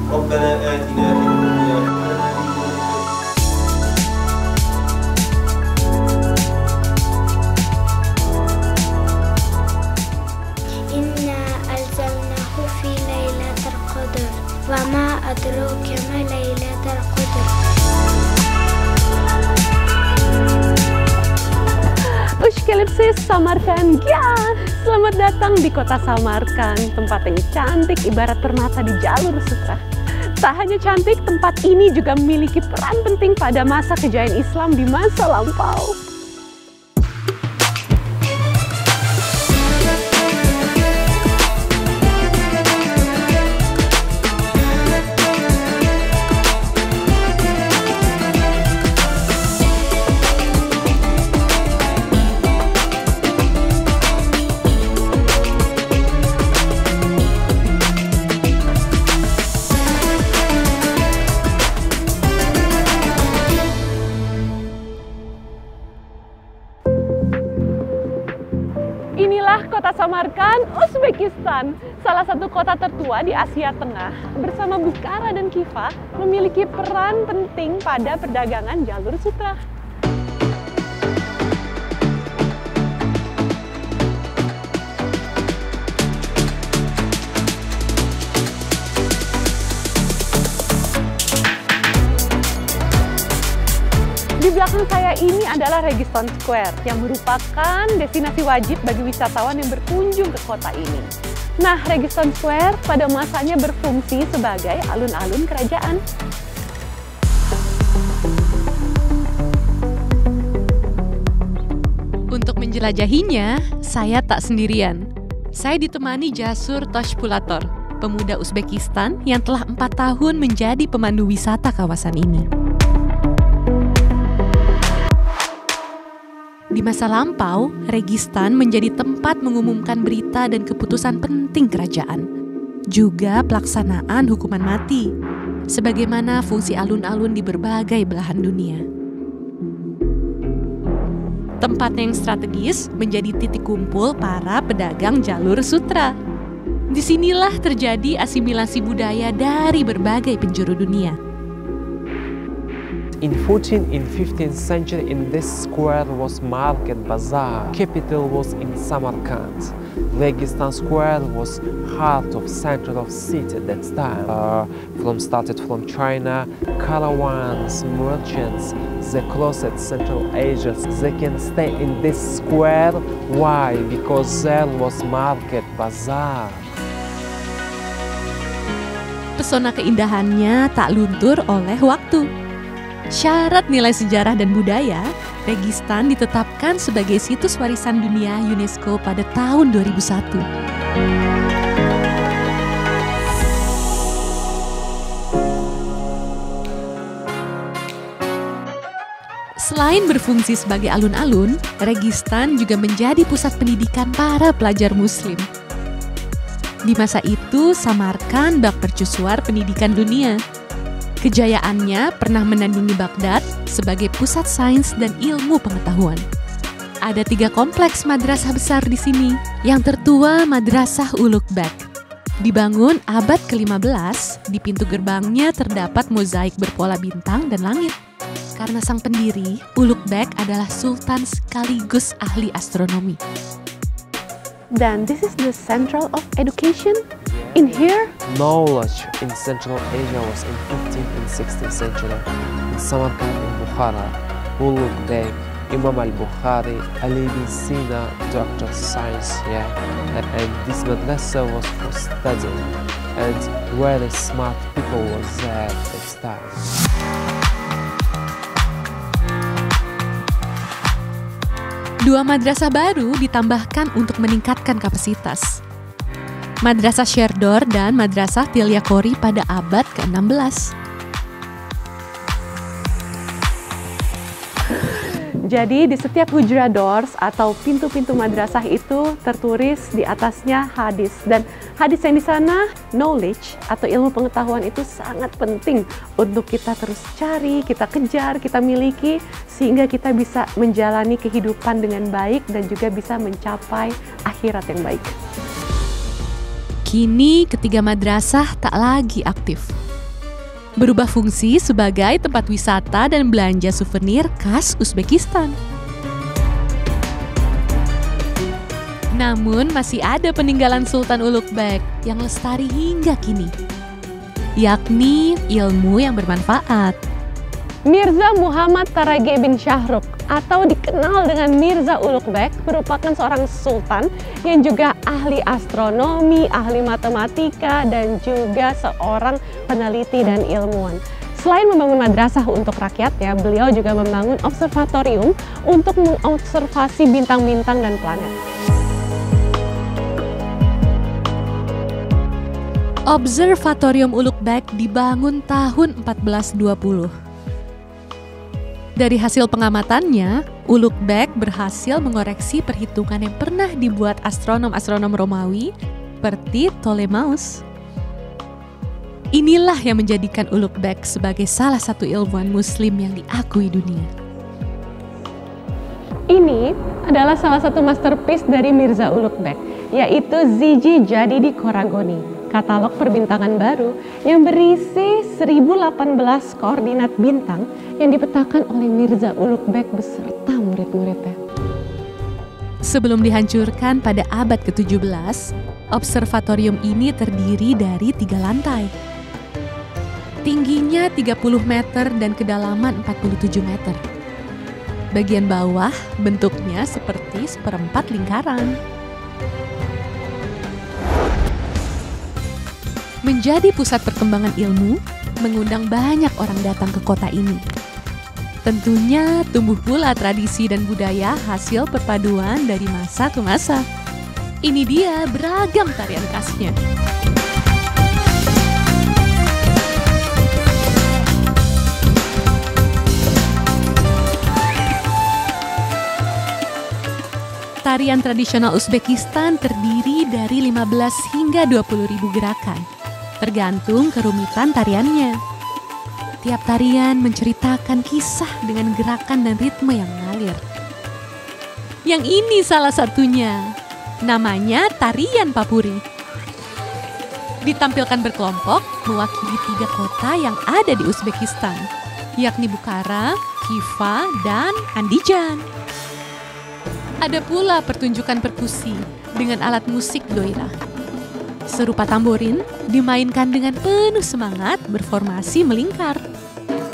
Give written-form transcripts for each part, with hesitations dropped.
ربنا آتنا في الدنيا إنا أنزلناه في ليلة القدر وما أدراك ما ليلة القدر. Ushkelipsis Samarkand, ya! Selamat datang di kota Samarkand, tempat yang cantik ibarat permata di jalur sutra. Tak hanya cantik, tempat ini juga memiliki peran penting pada masa kejayaan Islam di masa lampau. Inilah kota Samarkand, Uzbekistan, salah satu kota tertua di Asia Tengah. Bersama Bukhara dan Khiva memiliki peran penting pada perdagangan jalur sutra. Di belakang saya ini adalah Registan Square yang merupakan destinasi wajib bagi wisatawan yang berkunjung ke kota ini. Nah, Registan Square pada masanya berfungsi sebagai alun-alun kerajaan. Untuk menjelajahinya, saya tak sendirian. Saya ditemani Jasur Toshpulator, pemuda Uzbekistan yang telah 4 tahun menjadi pemandu wisata kawasan ini. Di masa lampau, Registan menjadi tempat mengumumkan berita dan keputusan penting kerajaan. Juga pelaksanaan hukuman mati, sebagaimana fungsi alun-alun di berbagai belahan dunia. Tempat yang strategis menjadi titik kumpul para pedagang jalur sutra. Disinilah terjadi asimilasi budaya dari berbagai penjuru dunia. In 14th and 15th century, in this square was market bazaar. Capital was in Samarkand. Registan Square was heart of center of city at that time. Started from China, caravans, merchants, they crossed Central Asia. They can stay in this square. Why? Because there was market bazaar. Pesona keindahannya tak luntur oleh waktu. Syarat nilai sejarah dan budaya, Registan ditetapkan sebagai situs warisan dunia UNESCO pada tahun 2001. Selain berfungsi sebagai alun-alun, Registan juga menjadi pusat pendidikan para pelajar Muslim. Di masa itu, Samarkand bak mercusuar pendidikan dunia. Kejayaannya pernah menandingi Baghdad sebagai pusat sains dan ilmu pengetahuan. Ada 3 kompleks madrasah besar di sini. Yang tertua Madrasah Ulugh-Bek. Dibangun abad ke-15, di pintu gerbangnya terdapat mozaik berpola bintang dan langit. Karena sang pendiri, Ulugh-Bek adalah sultan sekaligus ahli astronomi. Dan this is the central of education. In here, knowledge in Central Asia was in 15th and 16th century. In Samarkand and Bukhara, Ulugh-Bek, Imam al-Bukhari, Ali bin Sina, Dr. Science, and this madrasa was for studying, and very smart people was there at that time. Dua madrasah baru ditambahkan untuk meningkatkan kapasitas. Madrasah Sherdor dan Madrasah Tilyakori pada abad ke-16. Jadi di setiap hujra doors atau pintu-pintu madrasah itu tertulis di atasnya hadis. Dan hadis yang di sana, knowledge atau ilmu pengetahuan itu sangat penting untuk kita terus cari, kita kejar, kita miliki, sehingga kita bisa menjalani kehidupan dengan baik dan juga bisa mencapai akhirat yang baik. Kini ketiga madrasah tak lagi aktif. berubah fungsi sebagai tempat wisata dan belanja souvenir khas Uzbekistan. Namun masih ada peninggalan Sultan Ulugh-Beg yang lestari hingga kini, yakni ilmu yang bermanfaat. Mirza Muhammad Taraghe bin Shahrukh atau dikenal dengan Mirza Ulugh-Beg merupakan seorang sultan yang juga ahli astronomi, ahli matematika, dan juga seorang peneliti dan ilmuwan. Selain membangun madrasah untuk rakyat, beliau juga membangun observatorium untuk mengobservasi bintang-bintang dan planet. Observatorium Ulugh-Beg dibangun tahun 1420. Dari hasil pengamatannya, Ulugh-Beg berhasil mengoreksi perhitungan yang pernah dibuat astronom-astronom Romawi seperti Ptolemeus. Inilah yang menjadikan Ulugh-Beg sebagai salah satu ilmuwan Muslim yang diakui dunia. Ini adalah salah satu masterpiece dari Mirza Ulugh-Beg, yaitu Ziji Jadidi Koragoni, katalog perbintangan baru yang berisi 1018 koordinat bintang yang dipetakan oleh Mirza Ulugh-Beg beserta murid-muridnya. Sebelum dihancurkan pada abad ke-17, observatorium ini terdiri dari 3 lantai. Tingginya 30 meter dan kedalaman 47 meter. Bagian bawah bentuknya seperti seperempat lingkaran. Menjadi pusat perkembangan ilmu, mengundang banyak orang datang ke kota ini. Tentunya tumbuh pula tradisi dan budaya hasil perpaduan dari masa ke masa. Ini dia beragam tarian khasnya. Tarian tradisional Uzbekistan terdiri dari 15 hingga 20.000 gerakan, tergantung kerumitan tariannya. Tiap tarian menceritakan kisah dengan gerakan dan ritme yang mengalir. Yang ini salah satunya, namanya tarian Papuri. Ditampilkan berkelompok mewakili 3 kota yang ada di Uzbekistan, yakni Bukhara, Khiva, dan Andijan. Ada pula pertunjukan perkusi dengan alat musik doira. Serupa tamborin, dimainkan dengan penuh semangat berformasi melingkar.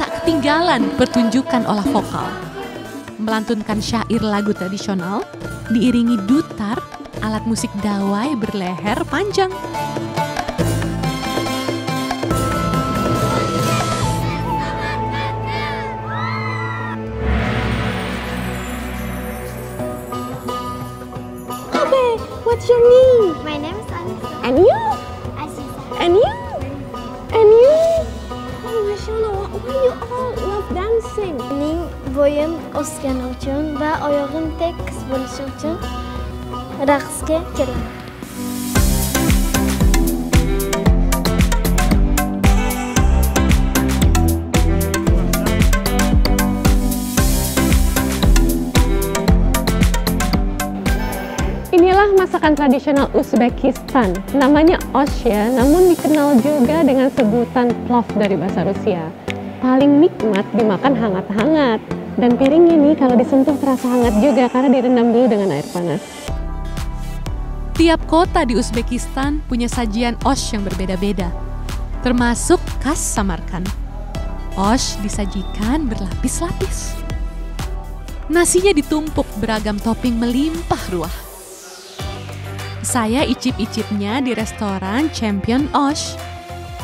Tak ketinggalan pertunjukan olah vokal. Melantunkan syair lagu tradisional, diiringi dutar, alat musik dawai berleher panjang. What's your name? My name is Anissa. And you? Aziza. And you? And you? Oh, mashallah, why you all love dancing? Mening boyim o'sgani uchun va oyog'im tekis bo'lishi uchun raqsga kelaman. Inilah masakan tradisional Uzbekistan, namanya osh ya, namun dikenal juga dengan sebutan plov dari bahasa Rusia. Paling nikmat dimakan hangat-hangat, dan piringnya nih kalau disentuh terasa hangat juga karena direndam dulu dengan air panas. Tiap kota di Uzbekistan punya sajian osh yang berbeda-beda, termasuk khas Samarkand. Osh disajikan berlapis-lapis. Nasinya ditumpuk beragam topping melimpah ruah. Saya icip-icipnya di restoran Champion Osh.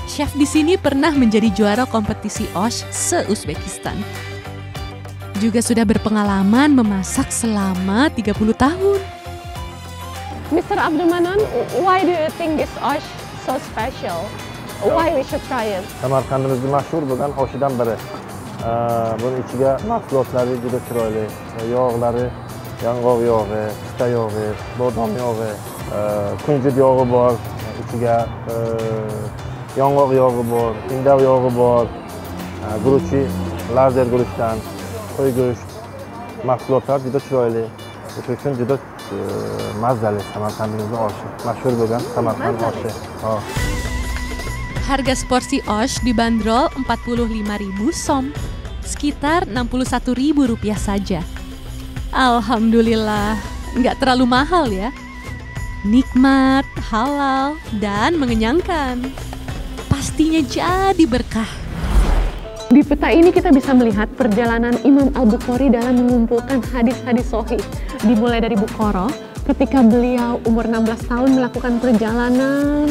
Chef di sini pernah menjadi juara kompetisi Osh se-Uzbekistan. Juga sudah berpengalaman memasak selama 30 tahun. Mr. Abdurmanan, why do you think this osh so special? Why we should try it? Samarqandimizda mashhur bo'lgan oshidan biri. Buni ichiga mahsulotlari juda chiroyli. Yog'lari, yong'oq yog'i, pista yog'i, bodom yog'i, kunjut yog'i bor, ichiga yong'oq yog'i bor, indav yog'i bor, guruchi, lazer guruchdan, qo'y go'sht. Mahsulotlar juda chiroyli. O'sha uchun juda mazali Samarqandimizda oshi. Mashhur bo'lgan Samarqand oshi. Harga seporsi osh dibanderol 45.000 som, sekitar Rp61.000 saja. Alhamdulillah, nggak terlalu mahal ya. Nikmat, halal, dan mengenyangkan. Pastinya jadi berkah. Di peta ini kita bisa melihat perjalanan Imam Al-Bukhari dalam mengumpulkan hadis-hadis sahih. Dimulai dari Bukhara ketika beliau umur 16 tahun melakukan perjalanan